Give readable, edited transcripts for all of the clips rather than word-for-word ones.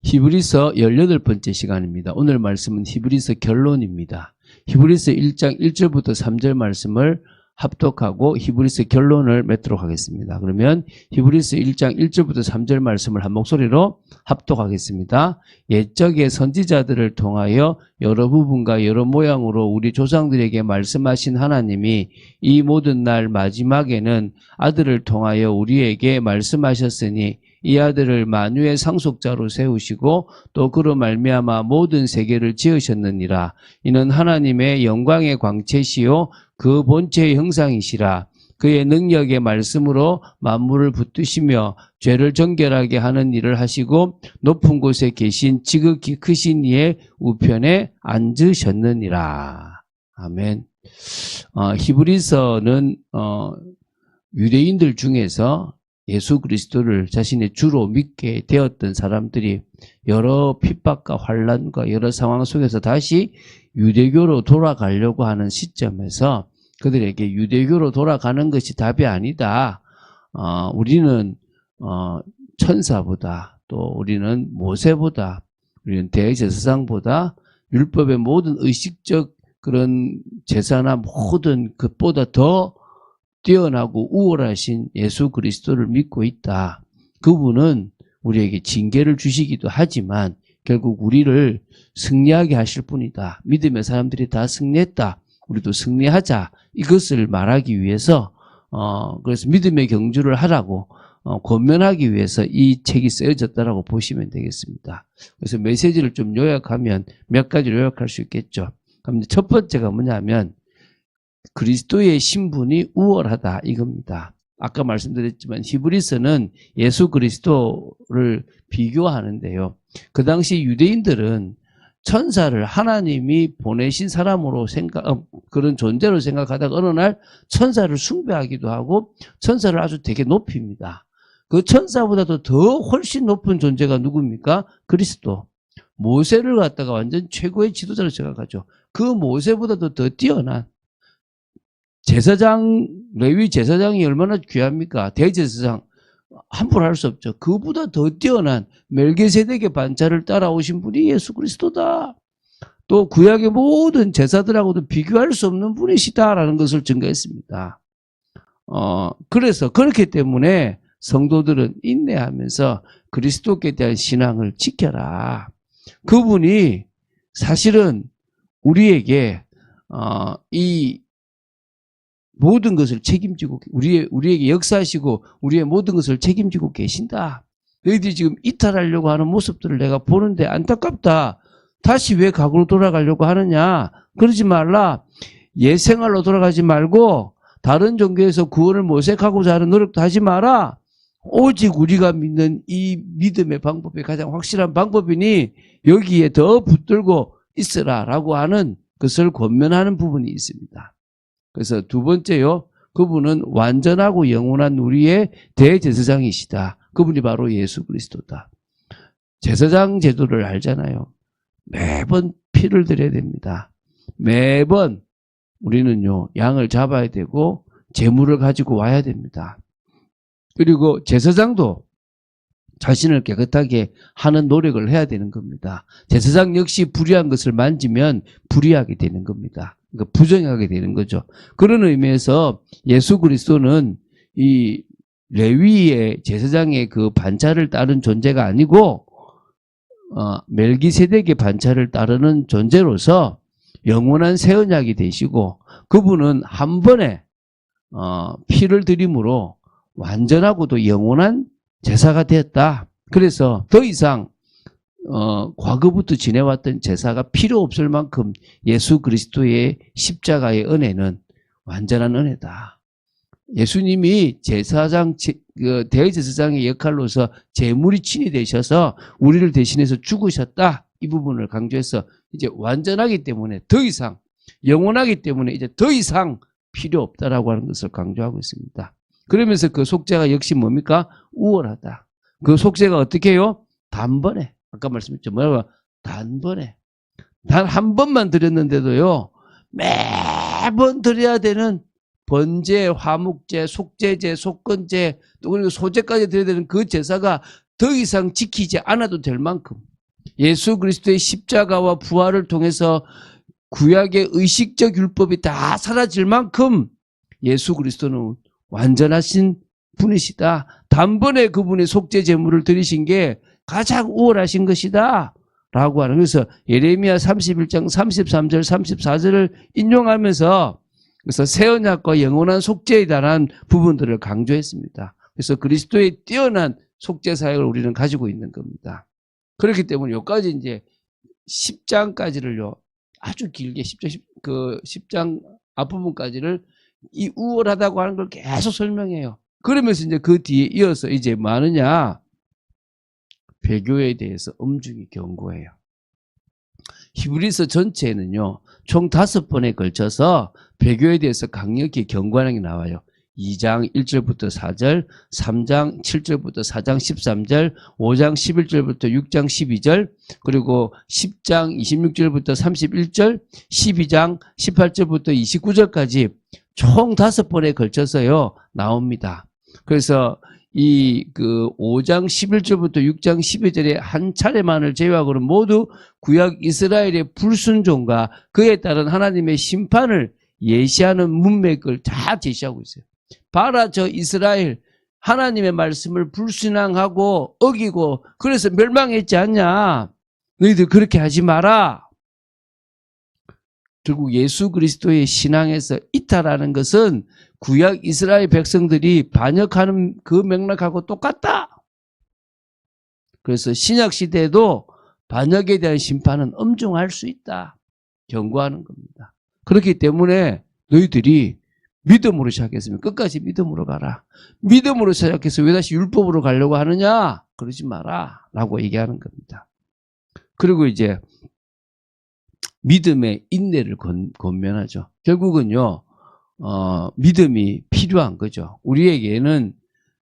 히브리서 18번째 시간입니다. 오늘 말씀은 히브리서 결론입니다. 히브리서 1장 1절부터 3절 말씀을 합독하고 히브리서 결론을 맺도록 하겠습니다. 그러면 히브리서 1장 1절부터 3절 말씀을 한 목소리로 합독하겠습니다. 옛적의 선지자들을 통하여 여러 부분과 여러 모양으로 우리 조상들에게 말씀하신 하나님이 이 모든 날 마지막에는 아들을 통하여 우리에게 말씀하셨으니 이 아들을 만유의 상속자로 세우시고 또 그로 말미암아 모든 세계를 지으셨느니라. 이는 하나님의 영광의 광채시요 그 본체의 형상이시라. 그의 능력의 말씀으로 만물을 붙드시며 죄를 정결하게 하는 일을 하시고 높은 곳에 계신 지극히 크신 이의 우편에 앉으셨느니라. 아멘. 히브리서는 유대인들 중에서 예수 그리스도를 자신의 주로 믿게 되었던 사람들이 여러 핍박과 환난과 여러 상황 속에서 다시 유대교로 돌아가려고 하는 시점에서 그들에게 유대교로 돌아가는 것이 답이 아니다. 우리는 천사보다 또 우리는 모세보다 우리는 대제사장보다 율법의 모든 의식적 그런 제사나 모든 것보다 더 뛰어나고 우월하신 예수 그리스도를 믿고 있다. 그분은 우리에게 징계를 주시기도 하지만 결국 우리를 승리하게 하실 분이다. 믿음의 사람들이 다 승리했다. 우리도 승리하자. 이것을 말하기 위해서 그래서 믿음의 경주를 하라고 권면하기 위해서 이 책이 쓰여졌다라고 보시면 되겠습니다. 그래서 메시지를 좀 요약하면 몇 가지로 요약할 수 있겠죠. 그럼 첫 번째가 뭐냐면 그리스도의 신분이 우월하다 이겁니다. 아까 말씀드렸지만 히브리서는 예수 그리스도를 비교하는데요. 그 당시 유대인들은 천사를 하나님이 보내신 사람으로 그런 존재로 생각하다가 어느 날 천사를 숭배하기도 하고 천사를 아주 되게 높입니다. 그 천사보다도 더 훨씬 높은 존재가 누굽니까? 그리스도. 모세를 갖다가 완전 최고의 지도자로 생각하죠. 그 모세보다도 더 뛰어난 제사장, 레위 제사장이 얼마나 귀합니까? 대제사장. 함부로 할 수 없죠. 그보다 더 뛰어난 멜기세덱의 반차를 따라오신 분이 예수 그리스도다. 또 구약의 모든 제사들하고도 비교할 수 없는 분이시다라는 것을 증거했습니다. 그래서 그렇기 때문에 성도들은 인내하면서 그리스도께 대한 신앙을 지켜라. 그분이 사실은 우리에게 이 모든 것을 책임지고 우리에게 역사하시고 우리의 모든 것을 책임지고 계신다. 너희들이 지금 이탈하려고 하는 모습들을 내가 보는데 안타깝다. 다시 왜 과거로 돌아가려고 하느냐. 그러지 말라. 옛 생활로 돌아가지 말고 다른 종교에서 구원을 모색하고자 하는 노력도 하지 마라. 오직 우리가 믿는 이 믿음의 방법이 가장 확실한 방법이니 여기에 더 붙들고 있으라 라고 하는 것을 권면하는 부분이 있습니다. 그래서 두 번째요. 그분은 완전하고 영원한 우리의 대제사장이시다. 그분이 바로 예수 그리스도다. 제사장 제도를 알잖아요. 매번 피를 드려야 됩니다. 매번 우리는요. 양을 잡아야 되고 제물을 가지고 와야 됩니다. 그리고 제사장도 자신을 깨끗하게 하는 노력을 해야 되는 겁니다. 제사장 역시 불의한 것을 만지면 불의하게 되는 겁니다. 그러니까 부정하게 되는 거죠. 그런 의미에서 예수 그리스도는 이 레위의 제사장의 그 반차를 따른 존재가 아니고 멜기세덱의 반차를 따르는 존재로서 영원한 새 언약이 되시고 그분은 한 번에 피를 드림으로 완전하고도 영원한 제사가 되었다. 그래서 더 이상 과거부터 지내왔던 제사가 필요 없을 만큼 예수 그리스도의 십자가의 은혜는 완전한 은혜다. 예수님이 대제사장의 역할로서 제물이 친히 되셔서 우리를 대신해서 죽으셨다. 이 부분을 강조해서 이제 완전하기 때문에 더 이상 영원하기 때문에 이제 더 이상 필요 없다라고 하는 것을 강조하고 있습니다. 그러면서 그 속죄가 역시 뭡니까? 우월하다. 그 속죄가 어떻게 해요? 단번에. 아까 말씀했죠. 뭐라고? 단번에. 단 한 번만 드렸는데도요. 매번 드려야 되는 번제, 화목제, 속죄제, 속건제, 또 그리고 소제까지 드려야 되는 그 제사가 더 이상 지키지 않아도 될 만큼 예수 그리스도의 십자가와 부활을 통해서 구약의 의식적 율법이 다 사라질 만큼 예수 그리스도는 완전하신 분이시다. 단번에 그분의 속죄 제물을 드리신 게 가장 우월하신 것이다. 라고 하는, 그래서 예레미야 31장 33절 34절을 인용하면서 그래서 새 언약과 영원한 속죄에 관한 부분들을 강조했습니다. 그래서 그리스도의 뛰어난 속죄 사역을 우리는 가지고 있는 겁니다. 그렇기 때문에 여기까지 이제 10장까지를요, 아주 길게 10장 앞부분까지를 이 우월하다고 하는 걸 계속 설명해요. 그러면서 이제 그 뒤에 이어서 이제 뭐 하느냐? 배교에 대해서 엄중히 경고해요. 히브리서 전체에는요, 총 5번에 걸쳐서 배교에 대해서 강력히 경고하는 게 나와요. 2장 1절부터 4절, 3장 7절부터 4장 13절, 5장 11절부터 6장 12절, 그리고 10장 26절부터 31절, 12장 18절부터 29절까지 총 5번에 걸쳐서요, 나옵니다. 그래서 이 5장 11절부터 6장 12절에 한 차례만을 제외하고는 모두 구약 이스라엘의 불순종과 그에 따른 하나님의 심판을 예시하는 문맥을 다 제시하고 있어요. 봐라, 저 이스라엘 하나님의 말씀을 불순항하고 어기고 그래서 멸망했지 않냐. 너희들 그렇게 하지 마라. 결국 예수 그리스도의 신앙에서 이탈하는 것은 구약 이스라엘 백성들이 반역하는 그 맥락하고 똑같다. 그래서 신약 시대에도 반역에 대한 심판은 엄중할 수 있다. 경고하는 겁니다. 그렇기 때문에 너희들이 믿음으로 시작했으면 끝까지 믿음으로 가라. 믿음으로 시작해서 왜 다시 율법으로 가려고 하느냐? 그러지 마라. 라고 얘기하는 겁니다. 그리고 이제 믿음의 인내를 권면하죠. 결국은요, 믿음이 필요한 거죠. 우리에게는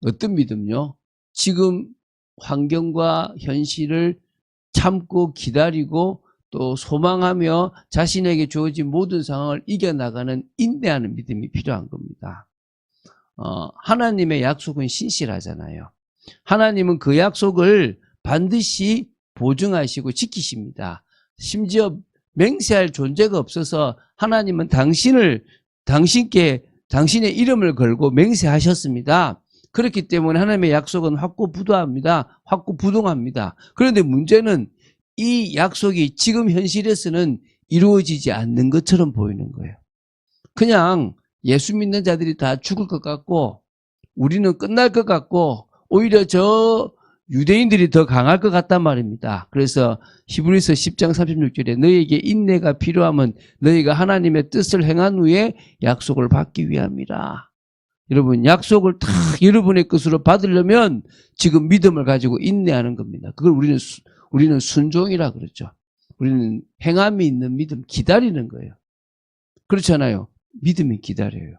어떤 믿음요? 지금 환경과 현실을 참고 기다리고 또 소망하며 자신에게 주어진 모든 상황을 이겨나가는 인내하는 믿음이 필요한 겁니다. 하나님의 약속은 신실하잖아요. 하나님은 그 약속을 반드시 보증하시고 지키십니다. 심지어 맹세할 존재가 없어서 하나님은 당신께 당신의 이름을 걸고 맹세하셨습니다. 그렇기 때문에 하나님의 약속은 확고부도합니다. 확고부동합니다. 그런데 문제는 이 약속이 지금 현실에서는 이루어지지 않는 것처럼 보이는 거예요. 그냥 예수 믿는 자들이 다 죽을 것 같고 우리는 끝날 것 같고 오히려 저 유대인들이 더 강할 것 같단 말입니다. 그래서 히브리서 10장 36절에 너희에게 인내가 필요하면 너희가 하나님의 뜻을 행한 후에 약속을 받기 위함이라. 여러분, 약속을 다 여러분의 것으로 받으려면 지금 믿음을 가지고 인내하는 겁니다. 그걸 우리는 순종이라 그러죠. 우리는 행함이 있는 믿음, 기다리는 거예요. 그렇잖아요. 믿음이 기다려요.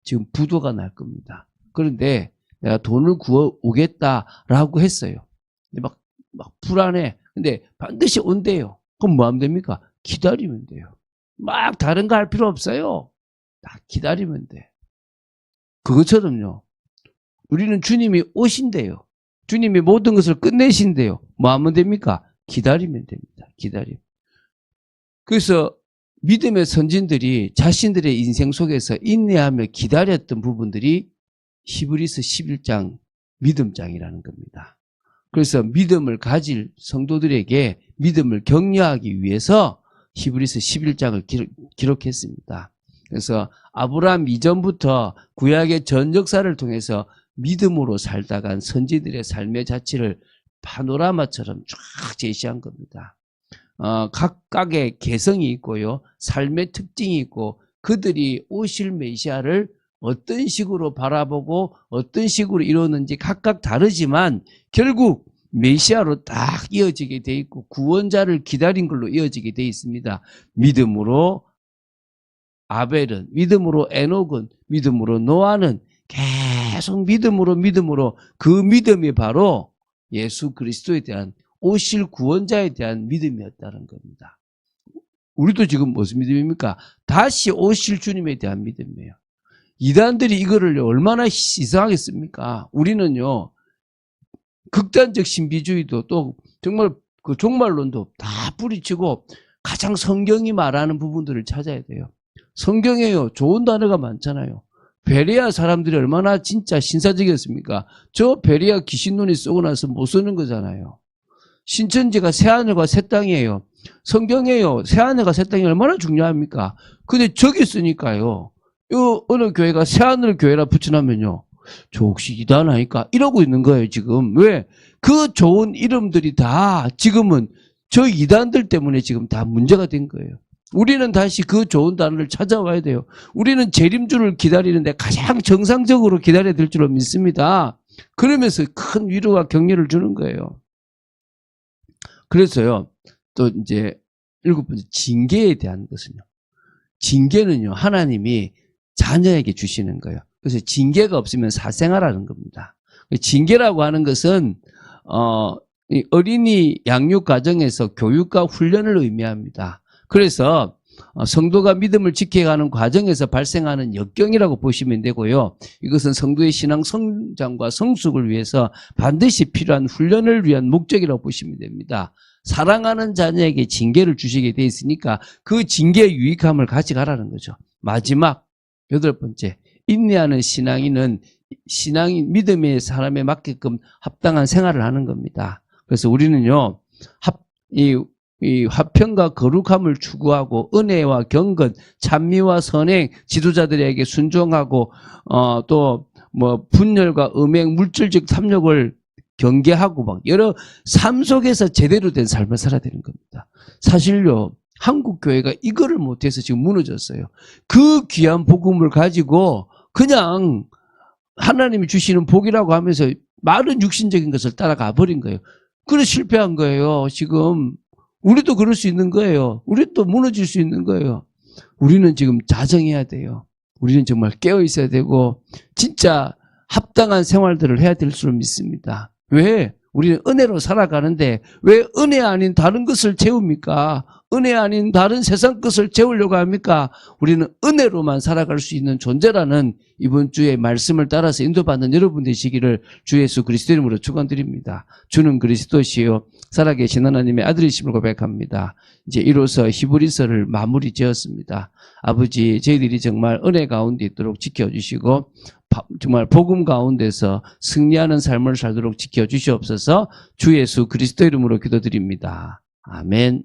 지금 부도가 날 겁니다. 그런데 내가 돈을 구워 오겠다라고 했어요. 근데 막 불안해. 근데 반드시 온대요. 그럼 뭐 하면 됩니까? 기다리면 돼요. 막 다른 거 할 필요 없어요. 딱 기다리면 돼. 그것처럼요. 우리는 주님이 오신대요. 주님이 모든 것을 끝내신대요. 뭐 하면 됩니까? 기다리면 됩니다. 기다리면. 그래서 믿음의 선진들이 자신들의 인생 속에서 인내하며 기다렸던 부분들이 히브리서 11장 믿음장이라는 겁니다. 그래서 믿음을 가질 성도들에게 믿음을 격려하기 위해서 히브리서 11장을 기록했습니다. 그래서 아브라함 이전부터 구약의 전 역사를 통해서 믿음으로 살다 간 선지들의 삶의 자취를 파노라마처럼 쫙 제시한 겁니다. 각각의 개성이 있고요. 삶의 특징이 있고 그들이 오실 메시아를 어떤 식으로 바라보고 어떤 식으로 이루었는지 각각 다르지만 결국 메시아로 딱 이어지게 돼 있고 구원자를 기다린 걸로 이어지게 돼 있습니다. 믿음으로 아벨은, 믿음으로 에녹은, 믿음으로 노아는 계속 믿음으로 그 믿음이 바로 예수 그리스도에 대한 오실 구원자에 대한 믿음이었다는 겁니다. 우리도 지금 무슨 믿음입니까? 다시 오실 주님에 대한 믿음이에요. 이단들이 이거를 얼마나 이상하게 씁니까? 우리는요, 극단적 신비주의도 또 정말 그 종말론도 다 뿌리치고 가장 성경이 말하는 부분들을 찾아야 돼요. 성경에요, 좋은 단어가 많잖아요. 베레아 사람들이 얼마나 진짜 신사적이었습니까? 저 베레아 귀신눈이 쏘고 나서 못 쓰는 거잖아요. 신천지가 새하늘과 새 땅이에요. 성경에요, 새하늘과 새 땅이 얼마나 중요합니까? 근데 저기 쓰니까요, 요 어느 교회가 새하늘 교회라 붙여놓으면요, 저 혹시 이단 아닐까? 이러고 있는 거예요, 지금. 왜? 그 좋은 이름들이 다 지금은 저 이단들 때문에 지금 다 문제가 된 거예요. 우리는 다시 그 좋은 단어를 찾아와야 돼요. 우리는 재림주를 기다리는데 가장 정상적으로 기다려야 될 줄로 믿습니다. 그러면서 큰 위로와 격려를 주는 거예요. 그래서요, 또 이제 7번째, 징계에 대한 것은요. 징계는요, 하나님이 자녀에게 주시는 거예요. 그래서 징계가 없으면 사생아라는 겁니다. 징계라고 하는 것은 어린이 양육 과정에서 교육과 훈련을 의미합니다. 그래서 성도가 믿음을 지켜가는 과정에서 발생하는 역경이라고 보시면 되고요. 이것은 성도의 신앙 성장과 성숙을 위해서 반드시 필요한 훈련을 위한 목적이라고 보시면 됩니다. 사랑하는 자녀에게 징계를 주시게 돼 있으니까 그 징계의 유익함을 가져가라는 거죠. 마지막 8번째, 인내하는 신앙인은 믿음의 사람에 맞게끔 합당한 생활을 하는 겁니다. 그래서 우리는요, 이 화평과 거룩함을 추구하고 은혜와 경건, 찬미와 선행, 지도자들에게 순종하고 또 뭐 분열과 음행, 물질적 탐욕을 경계하고 막 여러 삶 속에서 제대로 된 삶을 살아야 되는 겁니다. 사실요, 한국 교회가 이거를 못해서 지금 무너졌어요. 그 귀한 복음을 가지고 그냥 하나님이 주시는 복이라고 하면서 많은 육신적인 것을 따라가 버린 거예요. 그래서 실패한 거예요. 지금 우리도 그럴 수 있는 거예요. 우리도 무너질 수 있는 거예요. 우리는 지금 자정해야 돼요. 우리는 정말 깨어 있어야 되고 진짜 합당한 생활들을 해야 될 줄 믿습니다. 왜? 우리는 은혜로 살아가는데 왜 은혜 아닌 다른 것을 채웁니까? 은혜 아닌 다른 세상 것을 채우려고 합니까? 우리는 은혜로만 살아갈 수 있는 존재라는 이번 주의 말씀을 따라서 인도받는 여러분 되시기를 주 예수 그리스도 이름으로 축원드립니다. 주는 그리스도시요 살아계신 하나님의 아들이심을 고백합니다. 이제 이로써 히브리서를 마무리 지었습니다. 아버지, 저희들이 정말 은혜 가운데 있도록 지켜주시고 정말 복음 가운데서 승리하는 삶을 살도록 지켜주시옵소서. 주 예수 그리스도 이름으로 기도드립니다. 아멘.